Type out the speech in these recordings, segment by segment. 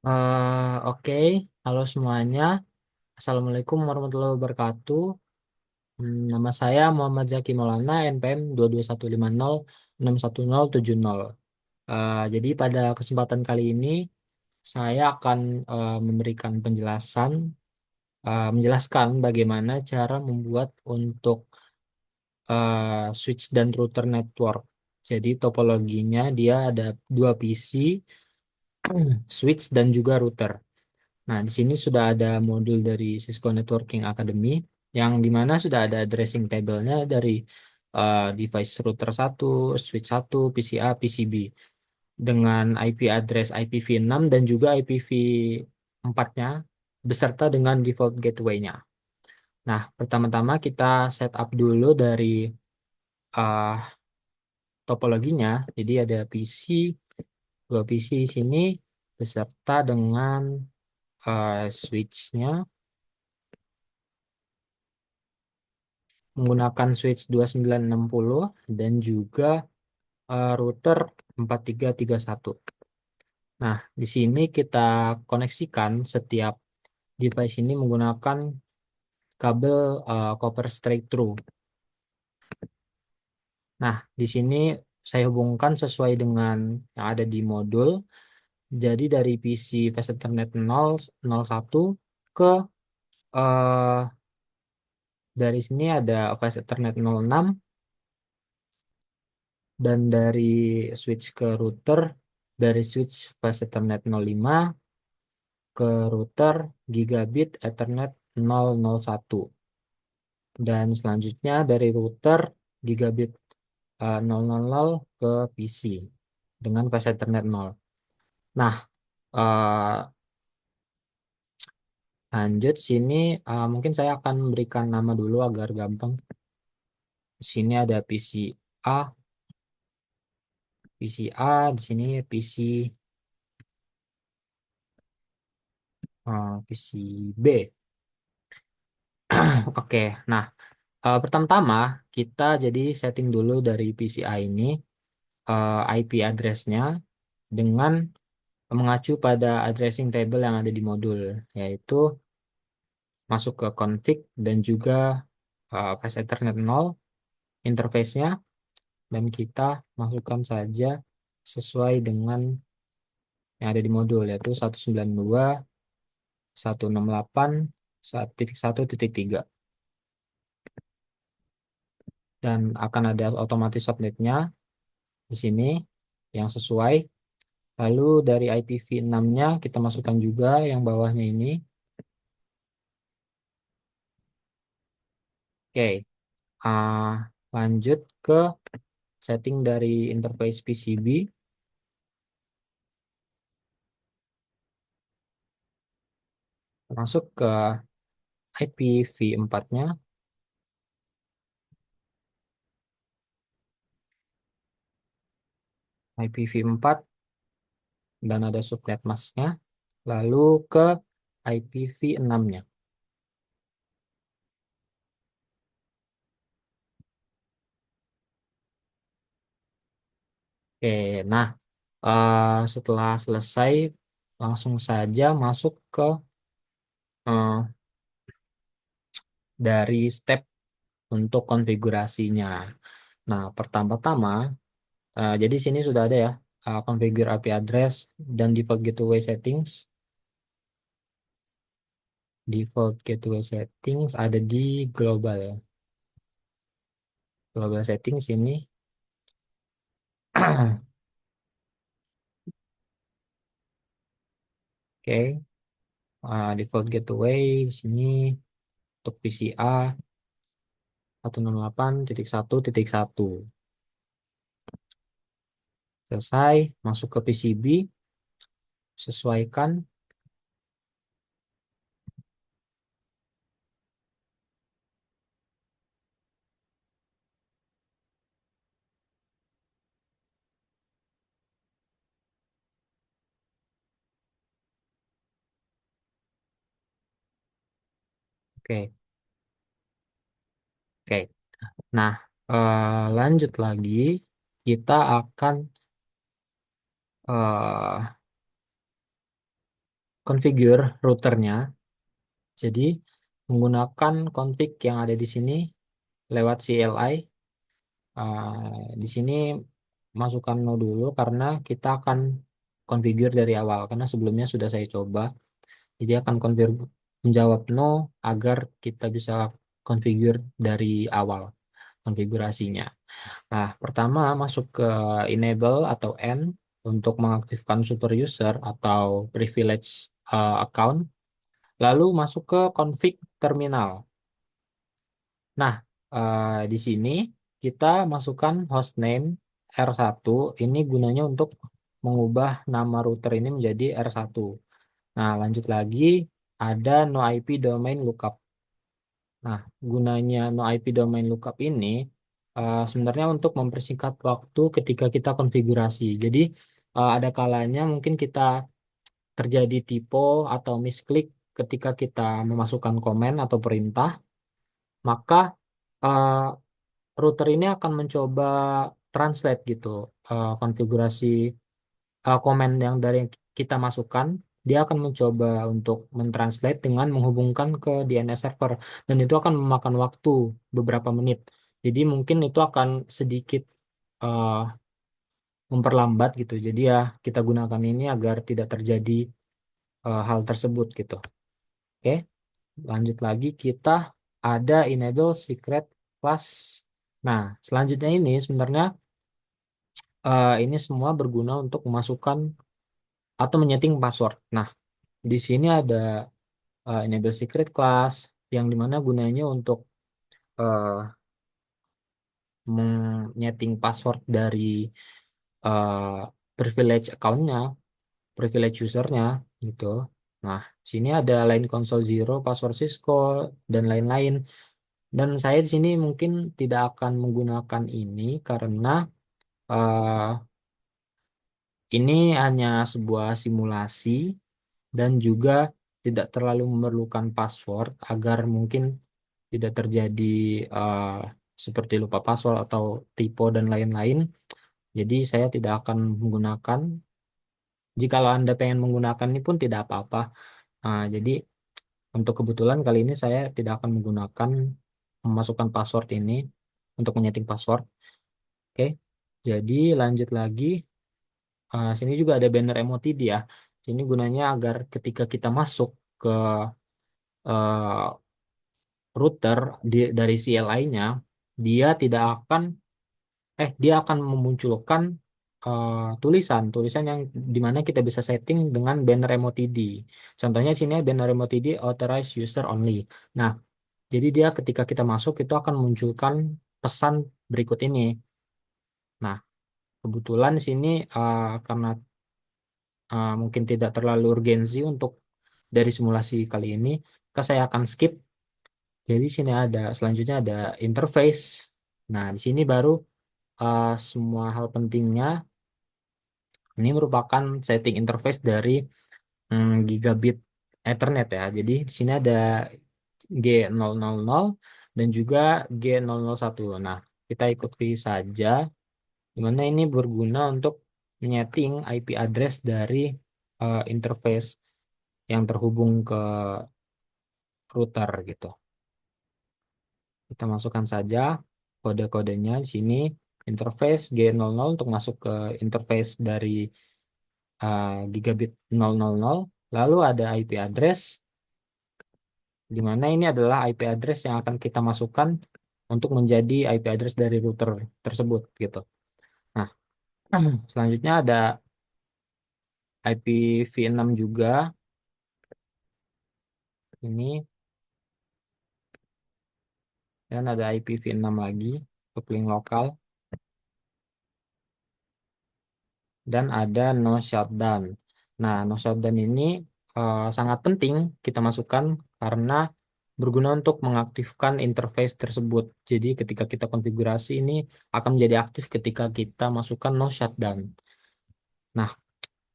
Oke, halo semuanya. Assalamualaikum warahmatullahi wabarakatuh. Nama saya Muhammad Zaki Maulana, NPM 221506170. Jadi pada kesempatan kali ini saya akan memberikan menjelaskan bagaimana cara membuat untuk switch dan router network. Jadi topologinya dia ada dua PC, switch dan juga router. Nah, di sini sudah ada modul dari Cisco Networking Academy yang dimana sudah ada addressing table-nya dari device router satu, switch satu, PCA, PCB dengan IP address IPv6 dan juga IPv4-nya beserta dengan default gateway-nya. Nah, pertama-tama kita setup dulu dari uh, topologinya. Jadi ada PC, dua PC di sini beserta dengan switch-nya menggunakan switch 2960 dan juga router 4331. Nah, di sini kita koneksikan setiap device ini menggunakan kabel copper straight through. Nah, di sini saya hubungkan sesuai dengan yang ada di modul. Jadi dari PC Fast Ethernet 001 ke eh, dari sini ada Fast Ethernet 06 dan dari switch ke router dari switch Fast Ethernet 05 ke router Gigabit Ethernet 001 dan selanjutnya dari router Gigabit 000 ke PC dengan Fast Ethernet 0. Nah, eh, lanjut sini mungkin saya akan berikan nama dulu agar gampang. Di sini ada PC A, di sini PC PC B. Oke, nah pertama-tama kita jadi setting dulu dari PCI ini IP address-nya dengan mengacu pada addressing table yang ada di modul, yaitu masuk ke config dan juga Fast Ethernet 0 interface-nya dan kita masukkan saja sesuai dengan yang ada di modul yaitu 192.168.1.1.3 dan akan ada otomatis subnetnya di sini yang sesuai. Lalu dari IPv6-nya kita masukkan juga yang bawahnya ini. Oke, ah, lanjut ke setting dari interface PCB. Masuk ke IPv4-nya, IPv4 dan ada subnet masknya. Lalu ke IPv6-nya. Oke, nah setelah selesai langsung saja masuk ke eh, dari step untuk konfigurasinya. Nah, pertama-tama, jadi sini sudah ada ya, configure IP address dan default gateway settings. Default gateway settings ada di global. Global settings ini. Oke, default gateway di sini untuk PCA 168.1.1. Selesai, masuk ke PCB, sesuaikan. Oke, oke. Nah, lanjut lagi. Kita akan eh, configure routernya. Jadi menggunakan config yang ada di sini lewat CLI. Di sini masukkan no dulu karena kita akan configure dari awal karena sebelumnya sudah saya coba. Jadi akan configure menjawab no agar kita bisa configure dari awal konfigurasinya. Nah, pertama masuk ke enable atau N untuk mengaktifkan super user atau privilege account. Lalu masuk ke config terminal. Nah, di sini kita masukkan hostname R1. Ini gunanya untuk mengubah nama router ini menjadi R1. Nah, lanjut lagi ada no IP domain lookup. Nah, gunanya no IP domain lookup ini sebenarnya untuk mempersingkat waktu ketika kita konfigurasi. Jadi, ada kalanya mungkin kita terjadi typo atau misklik ketika kita memasukkan komen atau perintah, maka eh, router ini akan mencoba translate gitu konfigurasi komen yang dari yang kita masukkan. Dia akan mencoba untuk mentranslate dengan menghubungkan ke DNS server dan itu akan memakan waktu beberapa menit. Jadi mungkin itu akan sedikit eh, memperlambat gitu. Jadi ya kita gunakan ini agar tidak terjadi hal tersebut gitu. Oke, lanjut lagi kita ada enable secret class. Nah, selanjutnya ini sebenarnya ini semua berguna untuk memasukkan atau menyeting password. Nah, di sini ada enable secret class yang dimana gunanya untuk eh, menyeting password dari eh, privilege accountnya, privilege usernya gitu. Nah, sini ada line console zero, password Cisco dan lain-lain. Dan saya di sini mungkin tidak akan menggunakan ini karena eh, ini hanya sebuah simulasi dan juga tidak terlalu memerlukan password agar mungkin tidak terjadi eh, seperti lupa password atau typo dan lain-lain. Jadi saya tidak akan menggunakan. Jikalau Anda pengen menggunakan ini pun tidak apa-apa. Jadi untuk kebetulan kali ini saya tidak akan menggunakan memasukkan password ini untuk menyeting password. Oke. Jadi lanjut lagi. Sini juga ada banner emoti dia. Ini gunanya agar ketika kita masuk ke eh, router dari CLI-nya, dia tidak akan dia akan memunculkan tulisan yang dimana kita bisa setting dengan banner emotidi. Contohnya sini banner emotidi authorized user only. Nah, jadi dia ketika kita masuk itu akan munculkan pesan berikut ini. Nah, kebetulan di sini karena mungkin tidak terlalu urgensi untuk dari simulasi kali ini, maka saya akan skip. Jadi sini ada selanjutnya ada interface. Nah, di sini baru semua hal pentingnya. Ini merupakan setting interface dari gigabit Ethernet ya. Jadi di sini ada G000 dan juga G001. Nah, kita ikuti saja di mana ini berguna untuk menyeting IP address dari interface yang terhubung ke router gitu. Kita masukkan saja kode-kodenya di sini. Interface G00 untuk masuk ke interface dari gigabit 000. Lalu ada IP address, di mana ini adalah IP address yang akan kita masukkan untuk menjadi IP address dari router tersebut gitu. Nah, selanjutnya ada IPv6 juga. Ini dan ada IPv6 lagi untuk link lokal dan ada no shutdown. Nah, no shutdown ini sangat penting kita masukkan karena berguna untuk mengaktifkan interface tersebut. Jadi ketika kita konfigurasi ini akan menjadi aktif ketika kita masukkan no shutdown. Nah,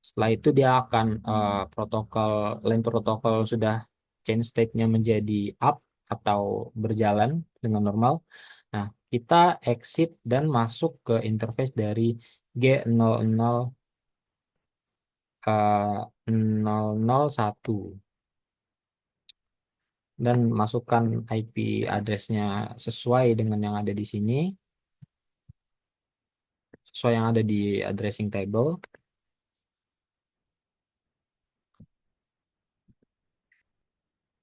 setelah itu dia akan protokol line protokol sudah change state-nya menjadi up atau berjalan dengan normal. Nah, kita exit dan masuk ke interface dari G00 001 dan masukkan IP addressnya sesuai dengan yang ada di sini, sesuai yang ada di addressing table.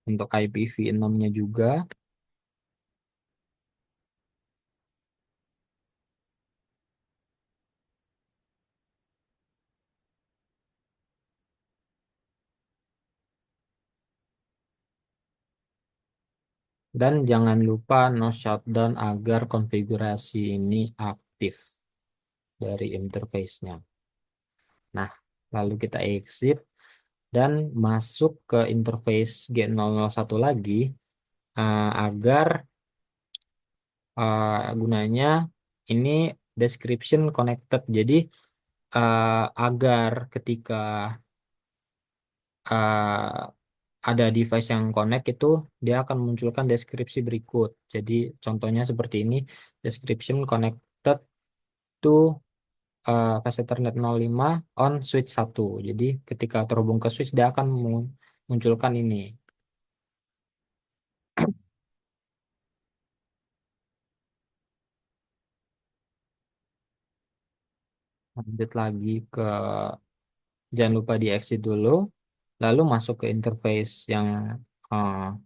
Untuk IPv6-nya juga. Dan jangan lupa no shutdown agar konfigurasi ini aktif dari interface-nya. Nah, lalu kita exit dan masuk ke interface G001 lagi agar gunanya ini description connected. Jadi agar ketika ada device yang connect itu dia akan munculkan deskripsi berikut. Jadi contohnya seperti ini, description connected to Fast Ethernet 05 on switch 1. Jadi ketika terhubung ke switch dia akan munculkan ini. Lanjut lagi ke, jangan lupa di exit dulu, lalu masuk ke interface yang uh,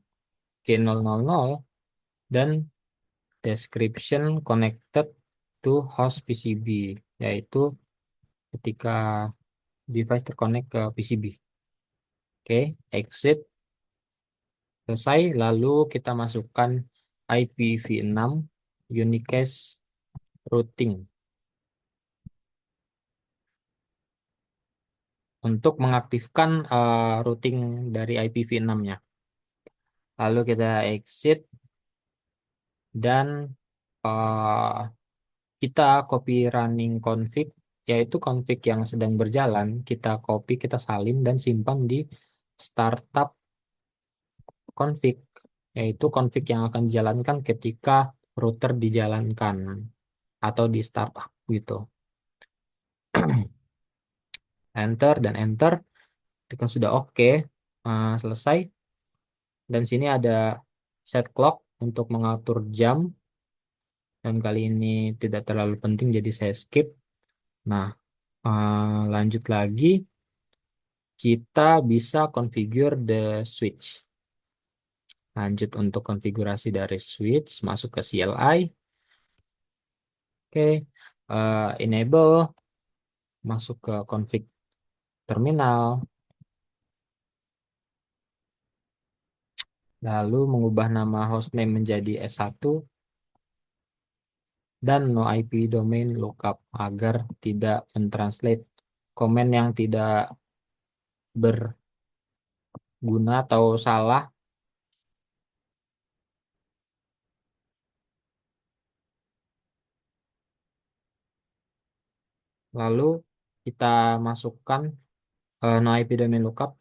G000 dan description connected to host PCB, yaitu ketika device terkonek ke PCB. Oke, exit, selesai. Lalu kita masukkan IPv6 unicast routing untuk mengaktifkan routing dari IPv6-nya. Lalu kita exit dan uh, kita copy running config, yaitu config yang sedang berjalan, kita copy, kita salin dan simpan di startup config, yaitu config yang akan dijalankan ketika router dijalankan atau di startup gitu. Enter dan enter. Ketika sudah oke, selesai. Dan sini ada set clock untuk mengatur jam. Dan kali ini tidak terlalu penting jadi saya skip. Nah, lanjut lagi. Kita bisa configure the switch. Lanjut untuk konfigurasi dari switch, masuk ke CLI. Oke, enable, masuk ke config terminal, lalu mengubah nama hostname menjadi S1, dan no IP domain lookup agar tidak mentranslate komen yang tidak berguna atau salah. Lalu kita masukkan no IP domain lookup,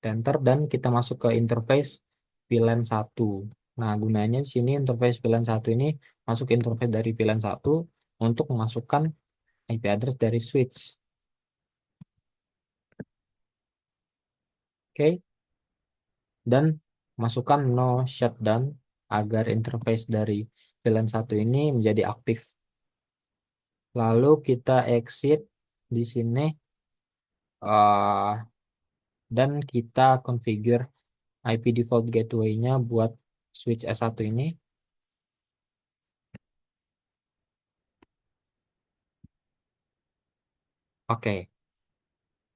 enter, dan kita masuk ke interface VLAN 1. Nah, gunanya di sini interface VLAN 1 ini masuk interface dari VLAN 1 untuk memasukkan IP address dari switch. Oke, dan masukkan no shutdown agar interface dari VLAN 1 ini menjadi aktif. Lalu kita exit di sini dan kita configure IP default gateway-nya buat switch S1 ini. Oke,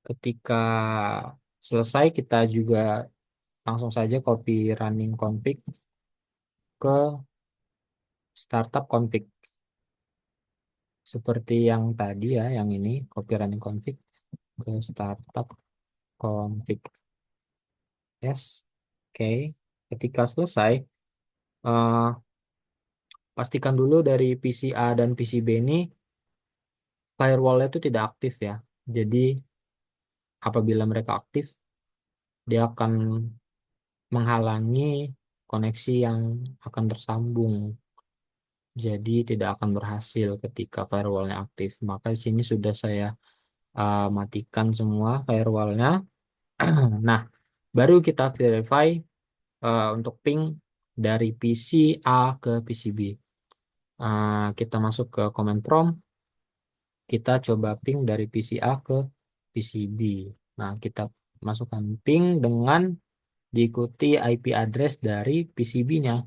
ketika selesai kita juga langsung saja copy running config ke startup config. Seperti yang tadi ya, yang ini copy running config ke startup config. Yes, oke. Ketika selesai, eh, pastikan dulu dari PC A dan PC B ini firewall itu tidak aktif ya. Jadi apabila mereka aktif, dia akan menghalangi koneksi yang akan tersambung. Jadi tidak akan berhasil ketika firewallnya aktif. Maka di sini sudah saya matikan semua firewallnya. Nah, baru kita verify untuk ping dari PC A ke PC B. Kita masuk ke command prompt, kita coba ping dari PC A ke PC B. Nah, kita masukkan ping dengan diikuti IP address dari PCB-nya,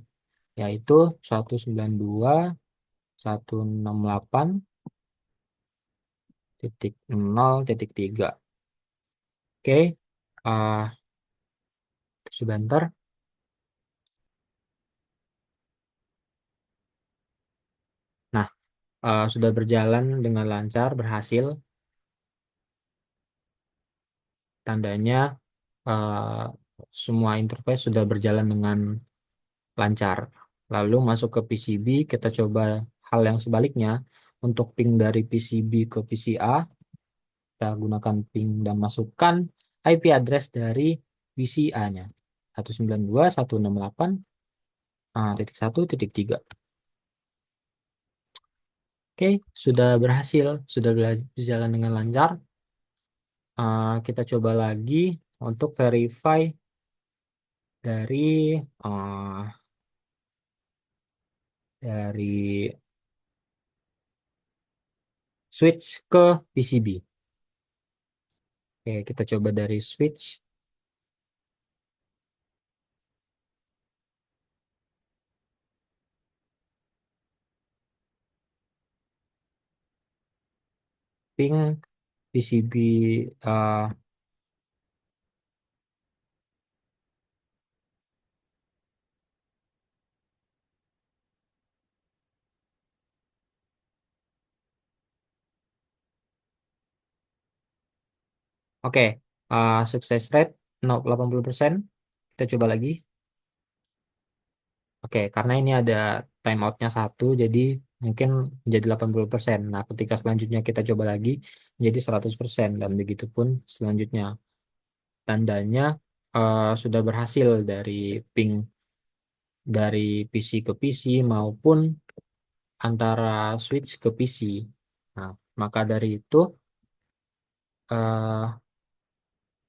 yaitu 192.168.0.3. Oke, uh, sebentar. Nah, sudah berjalan dengan lancar, berhasil. Tandanya uh, semua interface sudah berjalan dengan lancar. Lalu masuk ke PCB, kita coba hal yang sebaliknya. Untuk ping dari PCB ke PCA, kita gunakan ping dan masukkan IP address dari PCA-nya. 192.168.1.3. Oke, sudah berhasil, sudah berjalan dengan lancar. Kita coba lagi untuk verify dari dari switch ke PCB. Oke, kita coba dari switch ping PCB. Oke, sukses rate 80%. Kita coba lagi. Oke, karena ini ada timeoutnya satu, jadi mungkin menjadi 80%. Nah, ketika selanjutnya kita coba lagi, menjadi 100%. Dan begitu pun selanjutnya. Tandanya sudah berhasil dari ping dari PC ke PC maupun antara switch ke PC. Nah, maka dari itu eh,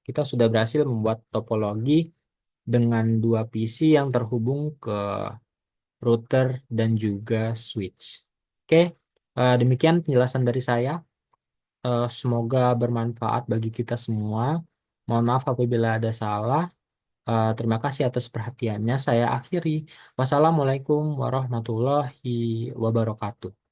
kita sudah berhasil membuat topologi dengan dua PC yang terhubung ke router dan juga switch. Oke, demikian penjelasan dari saya. Semoga bermanfaat bagi kita semua. Mohon maaf apabila ada salah. Terima kasih atas perhatiannya. Saya akhiri. Wassalamualaikum warahmatullahi wabarakatuh.